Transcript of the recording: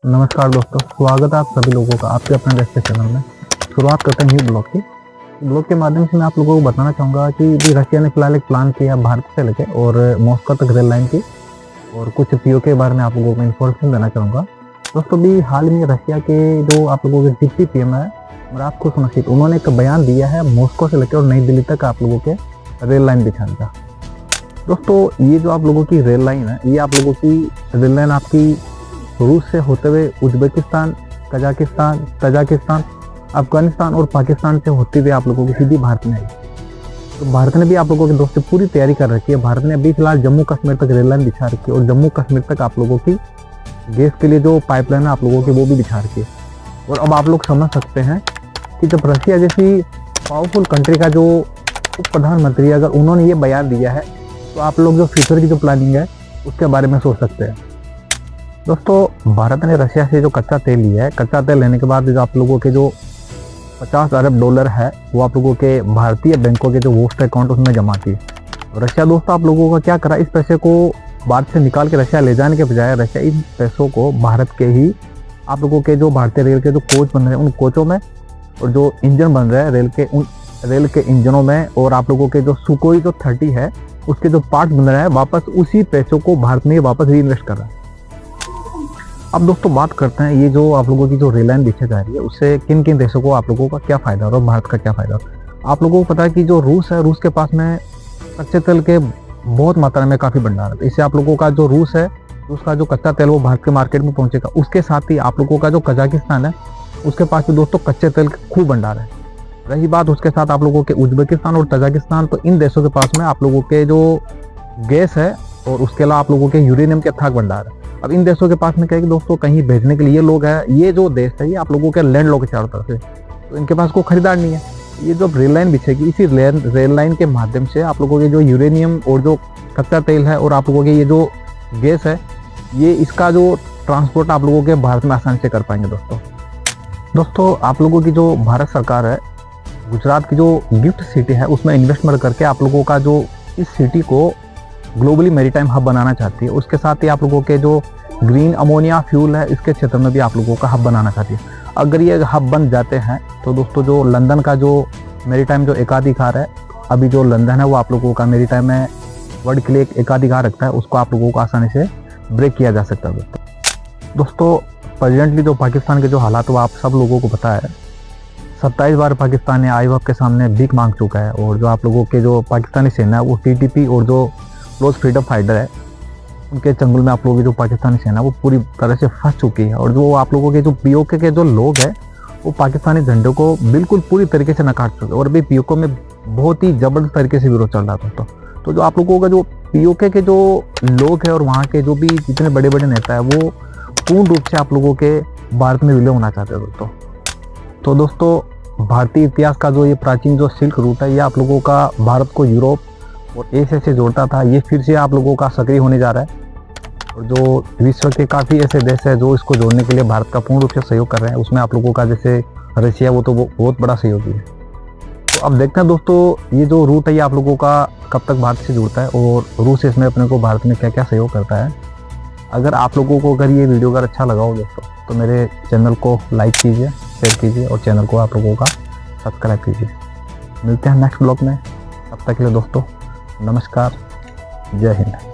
नमस्कार दोस्तों, स्वागत है आप सभी लोगों का आपके अपने देश के चैनल में। शुरुआत करते हैं न्यू ब्लॉग की। ब्लॉग के माध्यम से मैं आप लोगों को बताना चाहूँगा कि रशिया ने फिलहाल एक प्लान किया भारत से लेके और मॉस्को तक रेल लाइन की, और कुछ पीओके के बारे में आप लोगों को इन्फॉर्मेशन देना चाहूँगा। दोस्तों भी हाल में रशिया के जो आप लोगों के डिप्टी पीएम है मुराद खुशनसीब, उन्होंने एक बयान दिया है मॉस्को से लेकर और नई दिल्ली तक आप लोगों के रेल लाइन बिछाने का। दोस्तों ये जो आप लोगों की रेल लाइन है, ये आप लोगों की रेल लाइन आपकी रूस से होते हुए उज्बेकिस्तान, तजाकिस्तान, अफगानिस्तान और पाकिस्तान से होते हुए आप लोगों की सीधी भारत में आई। तो भारत ने भी आप लोगों के दोस्तों पूरी तैयारी कर रखी है। भारत ने अभी फिलहाल जम्मू कश्मीर तक रेल लाइन बिछा रखी है और जम्मू कश्मीर तक आप लोगों की गैस के लिए जो पाइपलाइन है आप लोगों की वो भी बिछा रखी है। और अब आप लोग समझ सकते हैं कि जब रशिया जैसी पावरफुल कंट्री का जो उप प्रधानमंत्री अगर उन्होंने ये बयान दिया है, तो आप लोग जो फ्यूचर की जो प्लानिंग है उसके बारे में सोच सकते हैं। दोस्तों भारत ने रशिया से जो कच्चा तेल लिया है, कच्चा तेल लेने के बाद जो आप लोगों के जो 50 अरब डॉलर है वो आप लोगों के भारतीय बैंकों के जो वोस्ट अकाउंट उसमें जमा किए। रशिया दोस्तों आप लोगों का क्या करा, इस पैसे को भारत से निकाल के रशिया ले जाने के बजाय रशिया इन पैसों को भारत के ही आप लोगों के जो भारतीय रेल के जो कोच बन रहे हैं उन कोचों में, और जो इंजन बन रहे हैं रेल के उन रेल के इंजनों में, और आप लोगों के जो सुकोई जो 30 है उसके जो पार्ट बन रहे हैं, वापस उसी पैसों को भारत में वापस री इन्वेस्ट कर रहा है। अब दोस्तों बात करते हैं ये जो आप लोगों की जो रेल लाइन बिछी जा रही है उससे किन किन देशों को आप लोगों का क्या फायदा हो रहा है और भारत का क्या फायदा हो रहा है। आप लोगों को पता है कि जो रूस है, रूस के पास में कच्चे तेल के बहुत मात्रा में काफ़ी भंडार है। इससे आप लोगों का जो रूस है, उसका जो कच्चा तेल वो भारत के मार्केट में पहुंचेगा। उसके साथ ही आप लोगों का जो कजाकिस्तान है उसके पास भी दोस्तों कच्चे तेल के खूब भंडार है। रही बात उसके साथ आप लोगों के उज्बेकिस्तान और तजाकिस्तान, तो इन देशों के पास में आप लोगों के जो गैस है और उसके अलावा आप लोगों के यूरेनियम के अथाक भंडार है। अब इन देशों के पास में क्या है कि दोस्तों कहीं भेजने के लिए ये लोग है, ये जो देश है ये आप लोगों के लैंड लो के चारों तरफ से, तो इनके पास कोई खरीदार नहीं है। ये जो रेल लाइन बिछेगी इसी रेल लाइन के माध्यम से आप लोगों के जो यूरेनियम और जो कच्चा तेल है और आप लोगों के ये जो गैस है, ये इसका जो ट्रांसपोर्ट आप लोगों के भारत में आसानी से कर पाएंगे। दोस्तों आप लोगों की जो भारत सरकार है, गुजरात की जो गिफ्ट सिटी है उसमें इन्वेस्टमेंट करके आप लोगों का जो इस सिटी को ग्लोबली मैरीटाइम हब बनाना चाहती है। उसके साथ ही आप लोगों के जो ग्रीन अमोनिया फ्यूल है इसके क्षेत्र में भी आप लोगों का हब बनाना चाहती है। अगर ये हब बन जाते हैं तो दोस्तों जो लंदन का जो मैरीटाइम जो एकाधिकार है, अभी जो लंदन है वो आप लोगों का मैरीटाइम में वर्ल्ड के लिए एक एकाधिकार रखता है, उसको आप लोगों को आसानी से ब्रेक किया जा सकता है। दोस्तों प्रेजेंटली जो पाकिस्तान के जो हालात वो आप सब लोगों को पता है। 27 बार पाकिस्तान ने IWF के सामने भीख मांग चुका है, और जो आप लोगों के जो पाकिस्तानी सेना है वो TTP और जो क्लोज फ्रीडम फाइटर है उनके चंगुल में आप लोगों की जो पाकिस्तानी सेना वो पूरी तरह से फंस चुकी है। और जो आप लोगों के जो POK के जो लोग हैं वो पाकिस्तानी झंडे को बिल्कुल पूरी तरीके से नकार चुके हैं, और अभी POK में बहुत ही जबरदस्त तरीके से विरोध चल रहा था दोस्तों। तो जो आप लोगों का जो POK के जो लोग हैं और वहाँ के जो भी जितने बड़े बड़े नेता है वो पूर्ण रूप से आप लोगों के भारत में विलय होना चाहते हैं दोस्तों। तो दोस्तों भारतीय इतिहास का जो ये प्राचीन जो सिल्क रूट है, ये आप लोगों का भारत को यूरोप और एशिया से जोड़ता था, ये फिर से आप लोगों का सक्रिय होने जा रहा है। और जो विश्व के काफ़ी ऐसे देश है जो इसको जोड़ने के लिए भारत का पूर्ण रूप से सहयोग कर रहे हैं, उसमें आप लोगों का जैसे रशिया वो तो बहुत बड़ा सहयोगी है। तो अब देखते हैं दोस्तों ये जो रूट है ये आप लोगों का कब तक भारत से जुड़ता है और रूस इसमें अपने को भारत में क्या क्या सहयोग करता है। अगर आप लोगों को अगर ये वीडियो अगर अच्छा लगा हो दोस्तों तो मेरे चैनल को लाइक कीजिए, शेयर कीजिए और चैनल को आप लोगों का सब्सक्राइब कीजिए। मिलते हैं नेक्स्ट ब्लॉग में, तब तक के लिए दोस्तों नमस्कार, जय हिंद।